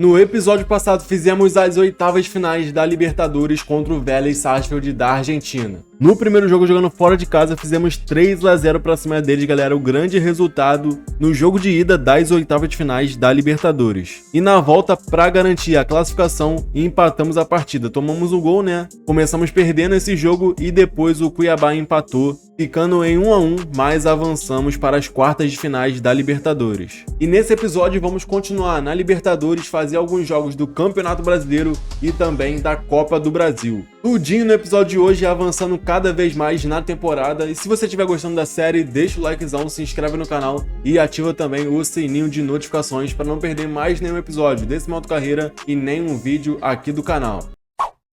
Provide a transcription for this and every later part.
No episódio passado fizemos as oitavas finais da Libertadores contra o Vélez Sarsfield da Argentina. No primeiro jogo, jogando fora de casa, fizemos 3-0 pra cima deles, galera, o grande resultado no jogo de ida das oitavas de finais da Libertadores. E na volta, pra garantir a classificação, empatamos a partida. Tomamos um gol, né? Começamos perdendo esse jogo e depois o Cuiabá empatou, ficando em 1-1, mas avançamos para as quartas de finais da Libertadores. E nesse episódio vamos continuar na Libertadores, fazer alguns jogos do Campeonato Brasileiro e também da Copa do Brasil. Tudinho no episódio de hoje, avançando cada vez mais na temporada. E se você estiver gostando da série, deixa o likezão, se inscreve no canal e ativa também o sininho de notificações para não perder mais nenhum episódio desse modo carreira e nenhum vídeo aqui do canal.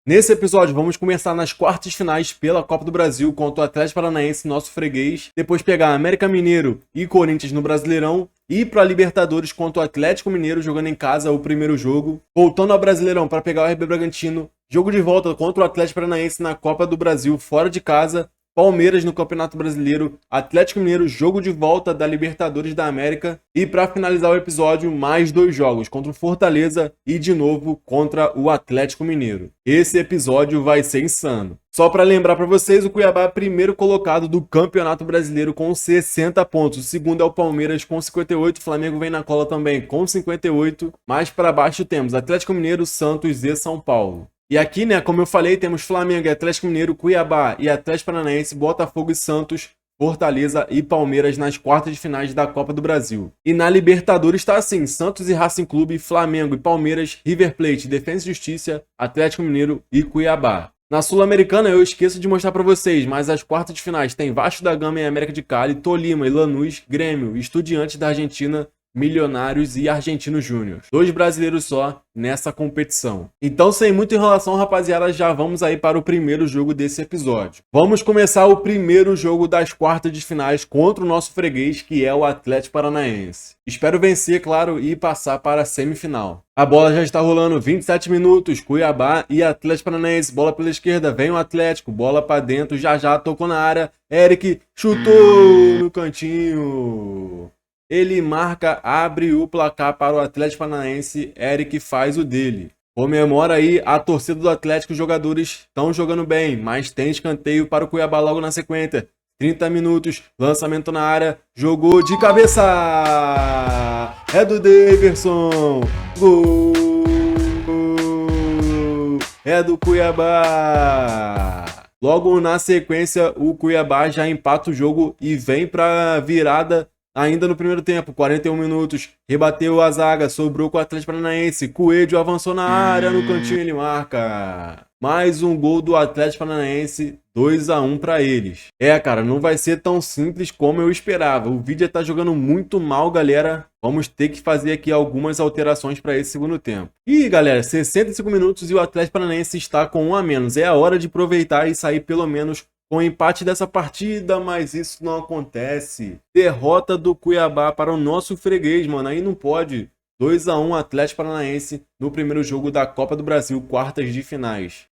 Nesse episódio, vamos começar nas quartas finais pela Copa do Brasil contra o Atlético Paranaense, nosso freguês. Depois pegar América Mineiro e Corinthians no Brasileirão. E para Libertadores contra o Atlético Mineiro, jogando em casa o primeiro jogo. Voltando ao Brasileirão para pegar o RB Bragantino. Jogo de volta contra o Atlético Paranaense na Copa do Brasil, fora de casa. Palmeiras no Campeonato Brasileiro, Atlético Mineiro, jogo de volta da Libertadores da América. E para finalizar o episódio, mais dois jogos, contra o Fortaleza e de novo contra o Atlético Mineiro. Esse episódio vai ser insano. Só para lembrar para vocês, o Cuiabá é primeiro colocado do Campeonato Brasileiro com 60 pontos. O segundo é o Palmeiras com 58, o Flamengo vem na cola também com 58. Mais para baixo temos Atlético Mineiro, Santos e São Paulo. E aqui, né, como eu falei, temos Flamengo e Atlético Mineiro, Cuiabá e Atlético Paranaense, Botafogo e Santos, Fortaleza e Palmeiras nas quartas de finais da Copa do Brasil. E na Libertadores está assim, Santos e Racing Clube, Flamengo e Palmeiras, River Plate, Defensa e Justiça, Atlético Mineiro e Cuiabá. Na Sul-Americana eu esqueço de mostrar para vocês, mas as quartas de finais tem Vasco da Gama e América de Cali, Tolima e Lanús, Grêmio, Estudiantes da Argentina, Milionários e Argentinos Júnior. 2 brasileiros só nessa competição. Então, sem muita enrolação, rapaziada, já vamos aí para o primeiro jogo desse episódio. Vamos começar o primeiro jogo das quartas de finais contra o nosso freguês, que é o Atlético Paranaense. Espero vencer, claro, e passar para a semifinal. A bola já está rolando, 27 minutos, Cuiabá e Atlético Paranaense. Bola pela esquerda, vem o Atlético, bola para dentro, já tocou na área. Eric chutou no cantinho. Ele marca, abre o placar para o Atlético Paranaense, Eric faz o dele. Comemora aí a torcida do Atlético, os jogadores estão jogando bem, mas tem escanteio para o Cuiabá logo na sequência. 30 minutos, lançamento na área, jogou de cabeça! É do Daverson! Gol! É do Cuiabá! Logo na sequência, o Cuiabá já empata o jogo e vem para virada. Ainda no primeiro tempo, 41 minutos, rebateu a zaga, sobrou com o Atlético Paranaense, Coelho avançou na área, no cantinho ele marca. Mais um gol do Atlético Paranaense, 2-1 para eles. Cara, não vai ser tão simples como eu esperava. O vídeo tá jogando muito mal, galera. Vamos ter que fazer aqui algumas alterações para esse segundo tempo. E, galera, 65 minutos e o Atlético Paranaense está com 1 a menos. É a hora de aproveitar e sair pelo menos com o empate dessa partida, mas isso não acontece. Derrota do Cuiabá para o nosso freguês, mano. Aí não pode. 2-1 Atlético Paranaense no primeiro jogo da Copa do Brasil, quartas de finais.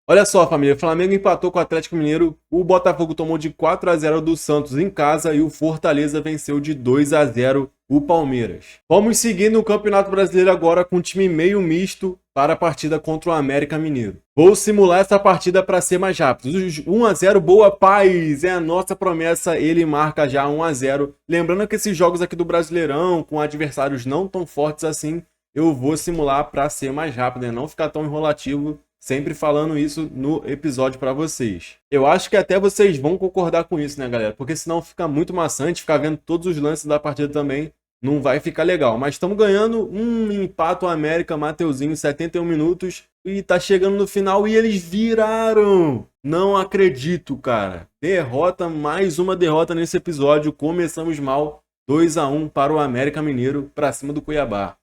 Olha só, família, o Flamengo empatou com o Atlético Mineiro, o Botafogo tomou de 4-0 do Santos em casa e o Fortaleza venceu de 2-0 o Palmeiras. Vamos seguir no Campeonato Brasileiro agora com um time meio misto para a partida contra o América Mineiro. Vou simular essa partida para ser mais rápido. 1-0, boa paz, é a nossa promessa, ele marca já 1-0. Lembrando que esses jogos aqui do Brasileirão, com adversários não tão fortes assim, eu vou simular para ser mais rápido, né? Não ficar tão enrolativo. Sempre falando isso no episódio para vocês. Eu acho que até vocês vão concordar com isso, né, galera? Porque senão fica muito maçante, ficar vendo todos os lances da partida também não vai ficar legal. Mas estamos ganhando um empate, o América, Mateuzinho, 71 minutos. E tá chegando no final e eles viraram. Não acredito, cara. Derrota, mais uma derrota nesse episódio. Começamos mal, 2-1 para o América Mineiro, para cima do Cuiabá.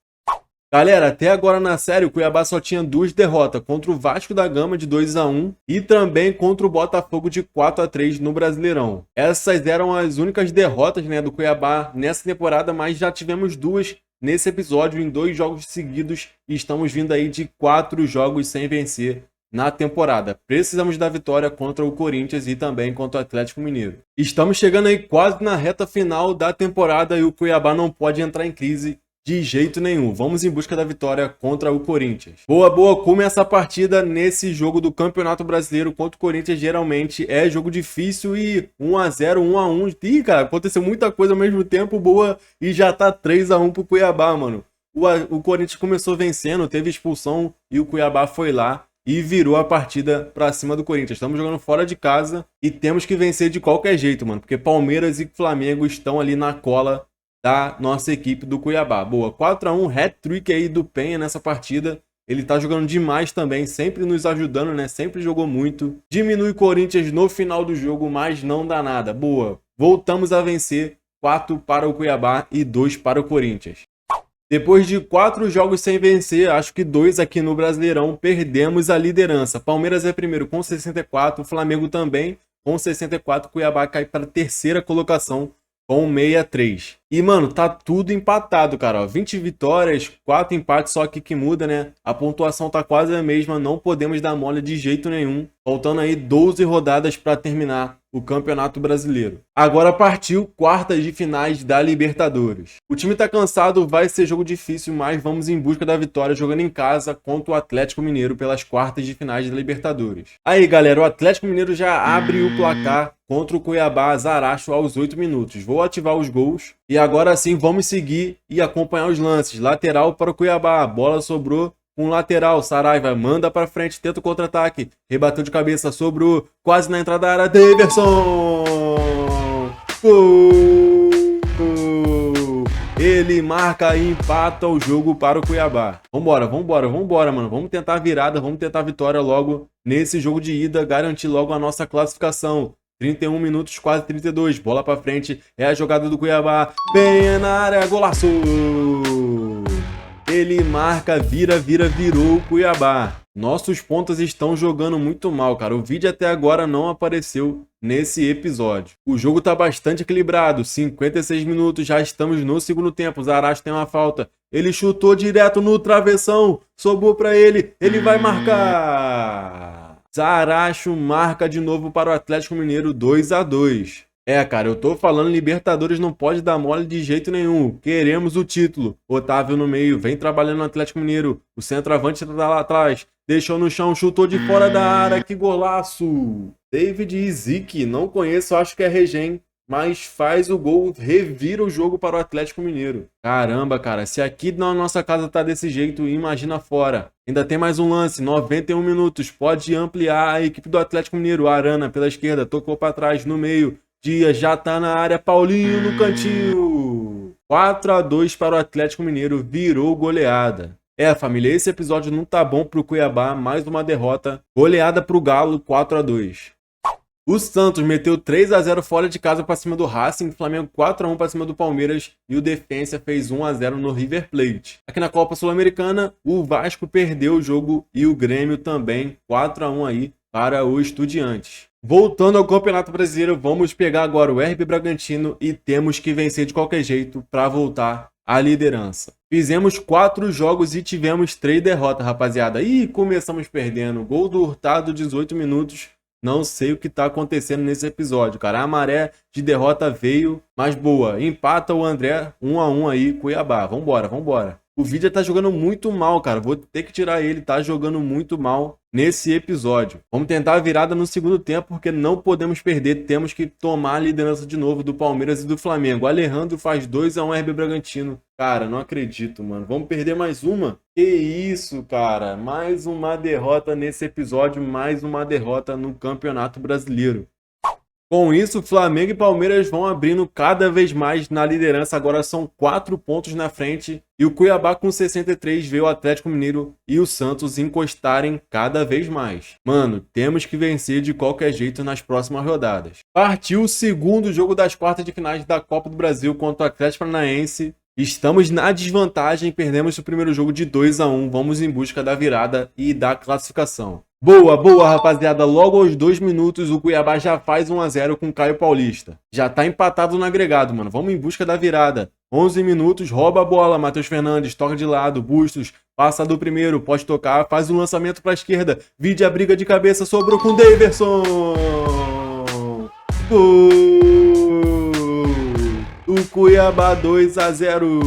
Galera, até agora na série o Cuiabá só tinha 2 derrotas, contra o Vasco da Gama de 2-1 e também contra o Botafogo de 4-3 no Brasileirão. Essas eram as únicas derrotas, né, do Cuiabá nessa temporada, mas já tivemos 2 nesse episódio em 2 jogos seguidos e estamos vindo aí de 4 jogos sem vencer na temporada. Precisamos da vitória contra o Corinthians e também contra o Atlético Mineiro. Estamos chegando aí quase na reta final da temporada e o Cuiabá não pode entrar em crise de jeito nenhum. Vamos em busca da vitória contra o Corinthians. Boa, boa. Começa a partida nesse jogo do Campeonato Brasileiro contra o Corinthians. Geralmente é jogo difícil e 1-0, 1-1. Ih, cara, aconteceu muita coisa ao mesmo tempo, boa. E já tá 3-1 pro Cuiabá, mano. O Corinthians começou vencendo, teve expulsão e o Cuiabá foi lá e virou a partida pra cima do Corinthians. Estamos jogando fora de casa e temos que vencer de qualquer jeito, mano. Porque Palmeiras e Flamengo estão ali na cola da nossa equipe do Cuiabá. Boa, 4-1, hat-trick aí do Penha nessa partida. Ele tá jogando demais também, sempre nos ajudando, né? Sempre jogou muito. Diminui Corinthians no final do jogo, mas não dá nada. Boa, voltamos a vencer. 4 para o Cuiabá e 2 para o Corinthians. Depois de 4 jogos sem vencer, acho que 2 aqui no Brasileirão, perdemos a liderança. Palmeiras é primeiro com 64, Flamengo também com 64, Cuiabá cai para a terceira colocação com 63. E, mano, tá tudo empatado, cara. Ó, 20 vitórias, 4 empates, só que muda, né? A pontuação tá quase a mesma, não podemos dar mole de jeito nenhum. Faltando aí 12 rodadas para terminar o Campeonato Brasileiro. Agora partiu quartas de finais da Libertadores. O time tá cansado, vai ser jogo difícil, mas vamos em busca da vitória jogando em casa contra o Atlético Mineiro pelas quartas de finais da Libertadores. Aí, galera, o Atlético Mineiro já abre o placar contra o Cuiabá Zaracho aos 8 minutos. Vou ativar os gols e agora sim vamos seguir e acompanhar os lances. Lateral para o Cuiabá, a bola sobrou com o lateral, Saraiva manda para frente, tenta o contra-ataque, rebateu de cabeça, sobrou, quase na entrada da área, Daverson! Gol! Ele marca e empata o jogo para o Cuiabá. Vambora, mano. Vamos tentar a virada, vamos tentar a vitória logo nesse jogo de ida, garantir logo a nossa classificação. 31 minutos, quase 32. Bola pra frente, é a jogada do Cuiabá. Bem na área, golaço! Ele marca, virou o Cuiabá. Nossos pontas estão jogando muito mal, cara. O vídeo até agora não apareceu nesse episódio. O jogo tá bastante equilibrado. 56 minutos, já estamos no segundo tempo. Zaracho tem uma falta. Ele chutou direto no travessão. Sobrou pra ele. Ele vai marcar. Zaracho marca de novo para o Atlético Mineiro 2-2. É, cara, eu tô falando, Libertadores não pode dar mole de jeito nenhum. Queremos o título. Otávio no meio, vem trabalhando no Atlético Mineiro. O centroavante tá lá atrás. Deixou no chão, chutou de fora da área. Que golaço! David Izik, não conheço, acho que é Regen. Mas faz o gol, revira o jogo para o Atlético Mineiro. Caramba, cara, se aqui na nossa casa tá desse jeito, imagina fora. Ainda tem mais um lance, 91 minutos. Pode ampliar a equipe do Atlético Mineiro. Arana pela esquerda, tocou para trás, no meio. Dias já tá na área, Paulinho no cantinho. 4-2 para o Atlético Mineiro, virou goleada. É, família, esse episódio não tá bom pro Cuiabá, mais uma derrota. Goleada pro Galo, 4-2. O Santos meteu 3-0 fora de casa para cima do Racing, Flamengo 4-1 para cima do Palmeiras e o Defensa fez 1-0 no River Plate. Aqui na Copa Sul-Americana, o Vasco perdeu o jogo e o Grêmio também, 4-1 aí para o Estudiantes. Voltando ao Campeonato Brasileiro, vamos pegar agora o RB Bragantino e temos que vencer de qualquer jeito para voltar à liderança. Fizemos 4 jogos e tivemos 3 derrotas, rapaziada. Ih, começamos perdendo. Gol do Hurtado, 18 minutos. Não sei o que tá acontecendo nesse episódio, cara. A maré de derrota veio, mas boa. Empata o André, 1-1 aí, Cuiabá. Vambora. O Vidia tá jogando muito mal, cara. Vou ter que tirar ele, tá jogando muito mal nesse episódio. Vamos tentar a virada no segundo tempo, porque não podemos perder. Temos que tomar a liderança de novo do Palmeiras e do Flamengo. Alejandro faz 2-1 RB Bragantino. Cara, não acredito, mano. Vamos perder mais uma? Que isso, cara. Mais uma derrota nesse episódio, mais uma derrota no Campeonato Brasileiro. Com isso, Flamengo e Palmeiras vão abrindo cada vez mais na liderança. Agora são 4 pontos na frente. E o Cuiabá com 63 vê o Atlético Mineiro e o Santos encostarem cada vez mais. Mano, temos que vencer de qualquer jeito nas próximas rodadas. Partiu o segundo jogo das quartas de finais da Copa do Brasil contra o Atlético Paranaense. Estamos na desvantagem, perdemos o primeiro jogo de 2-1. Vamos em busca da virada e da classificação. Boa, rapaziada. Logo aos 2 minutos, o Cuiabá já faz 1-0 com o Caio Paulista. Já tá empatado no agregado, mano. Vamos em busca da virada. 11 minutos, rouba a bola. Matheus Fernandes, toca de lado. Bustos, passa do primeiro, pode tocar, faz um lançamento pra esquerda. Vide a briga de cabeça, sobrou com o Daverson. Gol! O Cuiabá 2-0.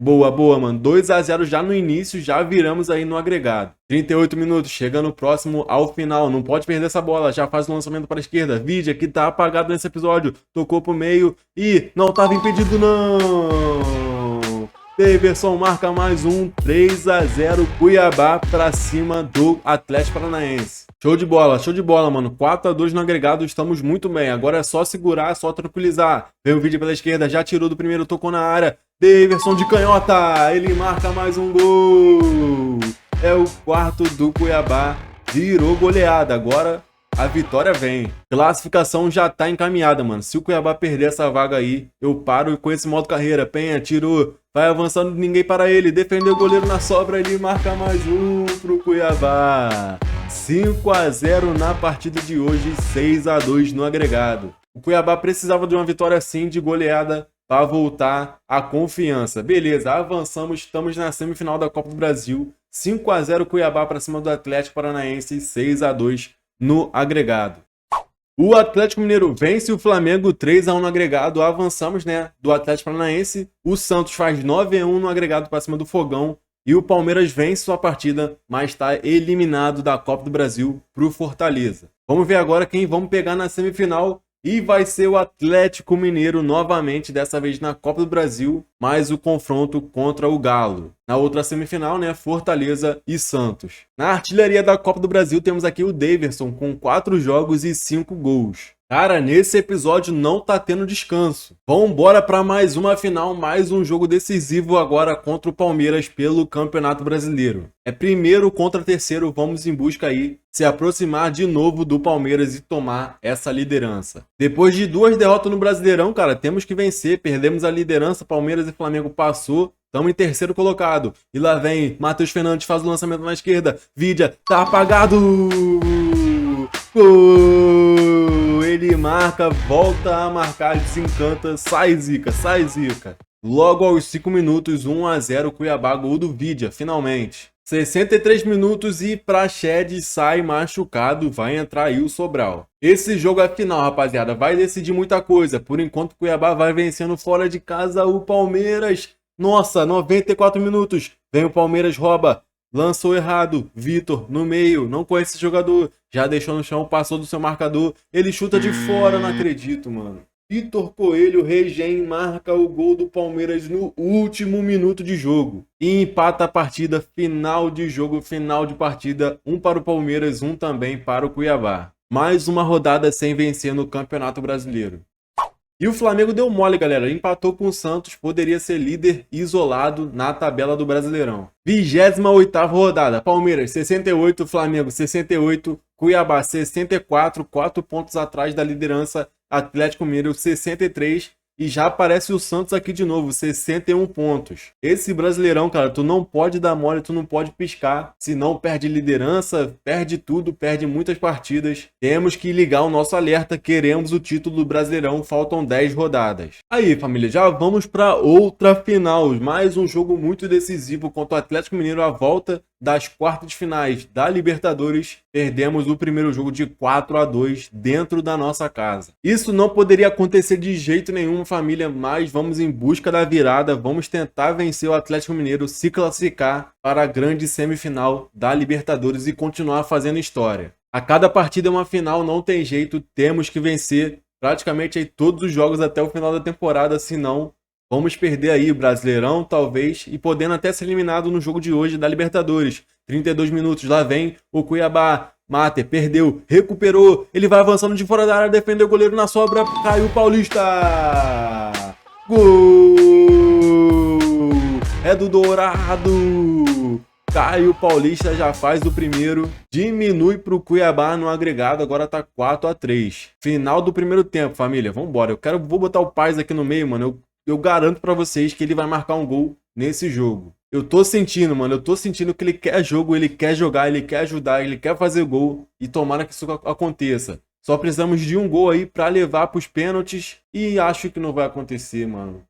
Boa, boa, mano. 2-0 já no início, já viramos aí no agregado. 38 minutos, chegando próximo ao final. Não pode perder essa bola. Já faz o lançamento para a esquerda. Vidia, que tá apagado nesse episódio. Tocou pro meio e não tava impedido, não. Daverson marca mais um. 3-0 Cuiabá pra cima do Atlético Paranaense. Show de bola, mano. 4-2 no agregado, estamos muito bem. Agora é só segurar, é só tranquilizar. Vem o vídeo pela esquerda, já tirou do primeiro, tocou na área. Daverson de canhota, ele marca mais um gol. É o quarto do Cuiabá, virou goleada. Agora a vitória vem. Classificação já tá encaminhada, mano. Se o Cuiabá perder essa vaga aí, eu paro com esse modo carreira. Penha, tirou, vai avançando, ninguém para ele. Defendeu o goleiro na sobra, ele marca mais um pro Cuiabá. 5-0 na partida de hoje, 6-2 no agregado. O Cuiabá precisava de uma vitória assim, de goleada, para voltar a confiança. Beleza, avançamos, estamos na semifinal da Copa do Brasil. 5-0 Cuiabá para cima do Atlético Paranaense, 6-2 no agregado. O Atlético Mineiro vence o Flamengo 3-1 no agregado. Avançamos, né, do Atlético Paranaense. O Santos faz 9-1 no agregado para cima do Fogão. E o Palmeiras vence sua partida, mas está eliminado da Copa do Brasil para o Fortaleza. Vamos ver agora quem vamos pegar na semifinal. E vai ser o Atlético Mineiro novamente, dessa vez na Copa do Brasil, mais o confronto contra o Galo. Na outra semifinal, né, Fortaleza e Santos. Na artilharia da Copa do Brasil temos aqui o Daverson com 4 jogos e 5 gols. Cara, nesse episódio não tá tendo descanso. Vambora para mais uma final, mais um jogo decisivo agora contra o Palmeiras pelo Campeonato Brasileiro. É primeiro contra terceiro, vamos em busca aí se aproximar de novo do Palmeiras e tomar essa liderança. Depois de 2 derrotas no Brasileirão, cara, temos que vencer. Perdemos a liderança, Palmeiras e Flamengo passou. Estamos em terceiro colocado. E lá vem Matheus Fernandes, faz o lançamento na esquerda. Vidia, tá apagado! Gol! Ele marca, volta a marcar, desencanta. Sai, Zica, sai, Zica. Logo aos 5 minutos, 1-0 Cuiabá, gol do Vidia, finalmente. 63 minutos e Praxedes sai machucado, vai entrar aí o Sobral. Esse jogo é final, rapaziada, vai decidir muita coisa. Por enquanto, Cuiabá vai vencendo fora de casa o Palmeiras. Nossa, 94 minutos. Vem o Palmeiras, rouba. Lançou errado. Vitor, no meio. Não conhece esse jogador. Já deixou no chão, passou do seu marcador. Ele chuta de fora, não acredito, mano. Vitor Coelho Regem marca o gol do Palmeiras no último minuto de jogo. E empata a partida, final de jogo, final de partida. Um para o Palmeiras, um também para o Cuiabá. Mais uma rodada sem vencer no Campeonato Brasileiro. E o Flamengo deu mole, galera. Empatou com o Santos, poderia ser líder isolado na tabela do Brasileirão. 28ª rodada. Palmeiras 68, Flamengo 68, Cuiabá 64, 4 pontos atrás da liderança. Atlético Mineiro 63 e já aparece o Santos aqui de novo, 61 pontos. Esse Brasileirão, cara, tu não pode dar mole, tu não pode piscar, senão perde liderança, perde tudo, perde muitas partidas. Temos que ligar o nosso alerta, queremos o título do Brasileirão, faltam 10 rodadas. Aí, família, já vamos para outra final, mais um jogo muito decisivo contra o Atlético Mineiro, a volta das quartas de finais da Libertadores. Perdemos o primeiro jogo de 4-2 dentro da nossa casa. Isso não poderia acontecer de jeito nenhum, família, mas vamos em busca da virada, vamos tentar vencer o Atlético Mineiro, se classificar para a grande semifinal da Libertadores e continuar fazendo história. A cada partida é uma final, não tem jeito, temos que vencer praticamente aí todos os jogos até o final da temporada, senão vamos perder aí o Brasileirão, talvez, e podendo até ser eliminado no jogo de hoje da Libertadores. 32 minutos, lá vem o Cuiabá. Mater, perdeu, recuperou, ele vai avançando de fora da área, defendeu o goleiro na sobra, caiu o Paulista! Gol! É do Dourado! Caio Paulista já faz o primeiro, diminui para o Cuiabá no agregado, agora tá 4-3. Final do primeiro tempo, família, vambora. Vou botar o Paz aqui no meio, mano, eu garanto para vocês que ele vai marcar um gol nesse jogo. Eu tô sentindo, mano, eu tô sentindo que ele quer jogo, ele quer jogar, ele quer ajudar, ele quer fazer gol e tomara que isso aconteça. Só precisamos de um gol aí pra levar pros pênaltis e acho que não vai acontecer, mano.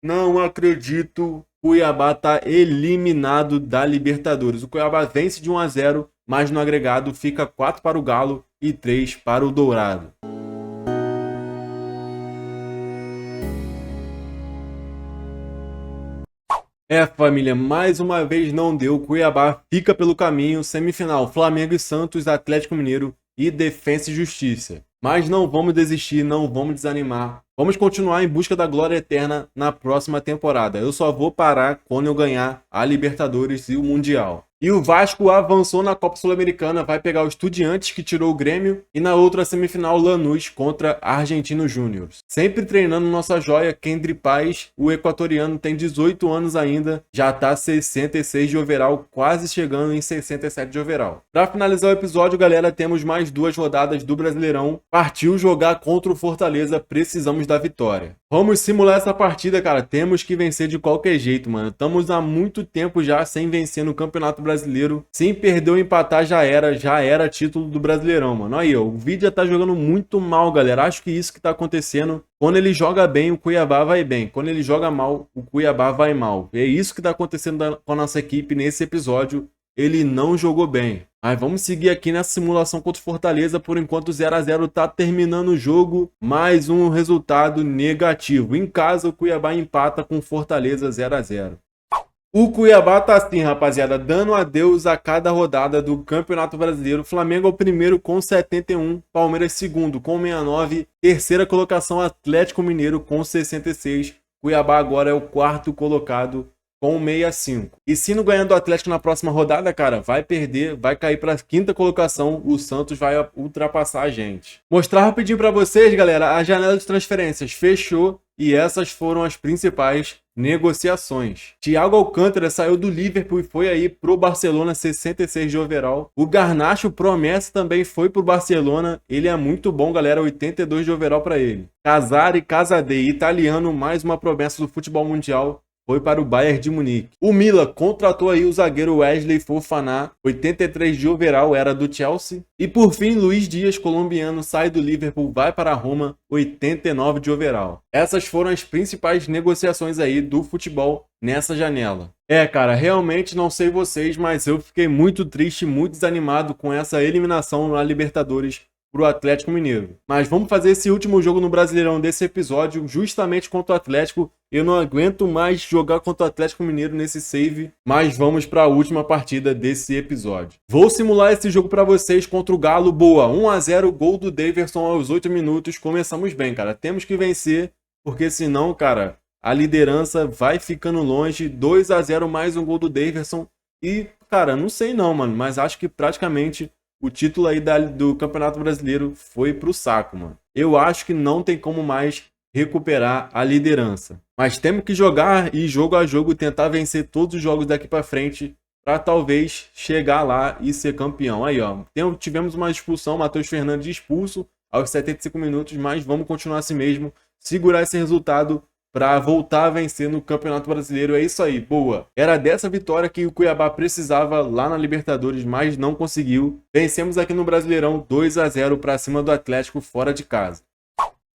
Não acredito, Cuiabá tá eliminado da Libertadores. O Cuiabá vence de 1-0, mas no agregado fica 4 para o Galo e 3 para o Dourado. É, família, mais uma vez não deu. Cuiabá fica pelo caminho. Semifinal, Flamengo e Santos, Atlético Mineiro e Defensa e Justiça. Mas não vamos desistir, não vamos desanimar. Vamos continuar em busca da glória eterna na próxima temporada. Eu só vou parar quando eu ganhar a Libertadores e o Mundial. E o Vasco avançou na Copa Sul-Americana, vai pegar o Estudiantes, que tirou o Grêmio, e na outra semifinal, Lanús contra Argentino Júnior. Sempre treinando nossa joia, Kendry Paz, o equatoriano tem 18 anos ainda, já tá 66 de overall, quase chegando em 67 de overall. Para finalizar o episódio, galera, temos mais 2 rodadas do Brasileirão. Partiu jogar contra o Fortaleza, precisamos da vitória. Vamos simular essa partida, cara. Temos que vencer de qualquer jeito, mano. Estamos há muito tempo já sem vencer no Campeonato Brasileiro. Se perder ou empatar, já era título do Brasileirão, mano. Aí, ó, o Vidia tá jogando muito mal, galera. Acho que isso que tá acontecendo. Quando ele joga bem, o Cuiabá vai bem. Quando ele joga mal, o Cuiabá vai mal. É isso que tá acontecendo com a nossa equipe nesse episódio. Ele não jogou bem. Mas vamos seguir aqui nessa simulação contra o Fortaleza. Por enquanto 0 a 0 tá terminando o jogo. Mais um resultado negativo. Em casa o Cuiabá empata com Fortaleza 0 a 0. O Cuiabá tá assim, rapaziada, dando adeus a cada rodada do Campeonato Brasileiro. Flamengo é o primeiro com 71, Palmeiras segundo com 69, terceira colocação Atlético Mineiro com 66. Cuiabá agora é o quarto colocado com 65. E se não ganhar do Atlético na próxima rodada, cara, vai perder, vai cair para a quinta colocação, o Santos vai ultrapassar a gente. Mostrar rapidinho para vocês, galera, a janela de transferências fechou e essas foram as principais negociações. Thiago Alcântara saiu do Liverpool e foi aí pro Barcelona, 66 de overall. O Garnacho promessa também foi pro Barcelona, ele é muito bom, galera, 82 de overall para ele. Casari Casadei, italiano, mais uma promessa do futebol mundial, foi para o Bayern de Munique. O Milan contratou aí o zagueiro Wesley Fofana, 83 de overall, era do Chelsea. E por fim, Luiz Dias, colombiano, sai do Liverpool, vai para a Roma, 89 de overall. Essas foram as principais negociações aí do futebol nessa janela. É, cara, realmente não sei vocês, mas eu fiquei muito triste, muito desanimado com essa eliminação na Libertadores pro Atlético Mineiro. Mas vamos fazer esse último jogo no Brasileirão desse episódio, justamente contra o Atlético. Eu não aguento mais jogar contra o Atlético Mineiro nesse save, mas vamos para a última partida desse episódio. Vou simular esse jogo para vocês contra o Galo. Boa, 1 a 0, gol do Daverson aos 8 minutos. Começamos bem, cara. Temos que vencer, porque senão, cara, a liderança vai ficando longe. 2 a 0, mais um gol do Daverson. E, cara, não sei não, mano, mas acho que praticamente o título aí do Campeonato Brasileiro foi pro saco, mano. Eu acho que não tem como mais recuperar a liderança. Mas temos que jogar e jogo a jogo tentar vencer todos os jogos daqui para frente para talvez chegar lá e ser campeão. Aí, ó, tivemos uma expulsão, Matheus Fernandes expulso aos 75 minutos, mas vamos continuar assim mesmo, segurar esse resultado para voltar a vencer no Campeonato Brasileiro. É isso aí, boa. Era dessa vitória que o Cuiabá precisava lá na Libertadores, mas não conseguiu. Vencemos aqui no Brasileirão 2 a 0 para cima do Atlético fora de casa.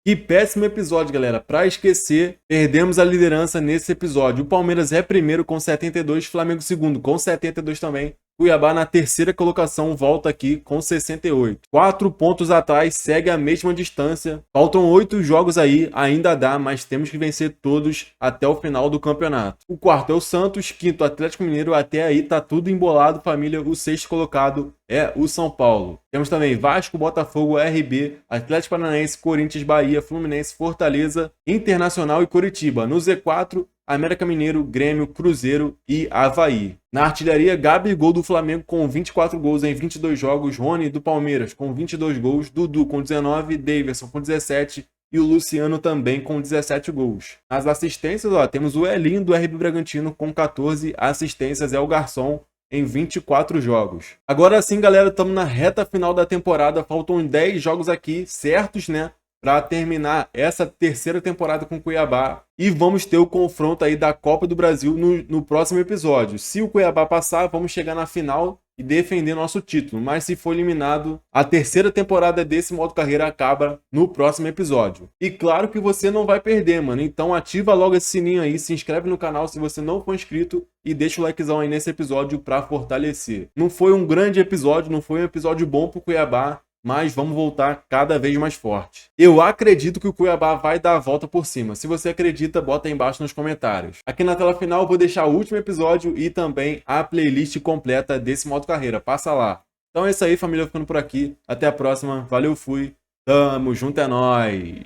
Que péssimo episódio, galera. Para esquecer, perdemos a liderança nesse episódio. O Palmeiras é primeiro com 72, Flamengo segundo com 72 também. Cuiabá na terceira colocação, volta aqui com 68. 4 pontos atrás, segue a mesma distância. Faltam 8 jogos aí, ainda dá, mas temos que vencer todos até o final do campeonato. O quarto é o Santos, quinto Atlético Mineiro, até aí tá tudo embolado, família. O sexto colocado é o São Paulo. Temos também Vasco, Botafogo, RB, Atlético Paranaense, Corinthians, Bahia, Fluminense, Fortaleza, Internacional e Coritiba. No Z4, América Mineiro, Grêmio, Cruzeiro e Avaí. Na artilharia, Gabigol do Flamengo com 24 gols em 22 jogos, Rony do Palmeiras com 22 gols, Dudu com 19, Daverson com 17 e o Luciano também com 17 gols. Nas assistências, ó, temos o Elinho do RB Bragantino com 14 assistências, é o garçom em 24 jogos. Agora sim, galera, estamos na reta final da temporada, faltam 10 jogos aqui, certos, né? Para terminar essa terceira temporada com o Cuiabá. E vamos ter o confronto aí da Copa do Brasil no próximo episódio. Se o Cuiabá passar, vamos chegar na final e defender nosso título. Mas se for eliminado, a terceira temporada desse modo carreira acaba no próximo episódio. E claro que você não vai perder, mano. Então ativa logo esse sininho aí, se inscreve no canal se você não for inscrito e deixa o likezão aí nesse episódio para fortalecer. Não foi um grande episódio, não foi um episódio bom pro Cuiabá, mas vamos voltar cada vez mais forte. Eu acredito que o Cuiabá vai dar a volta por cima. Se você acredita, bota aí embaixo nos comentários. Aqui na tela final eu vou deixar o último episódio e também a playlist completa desse modo carreira. Passa lá. Então é isso aí, família, ficando por aqui. Até a próxima. Valeu, fui. Tamo junto, é nóis.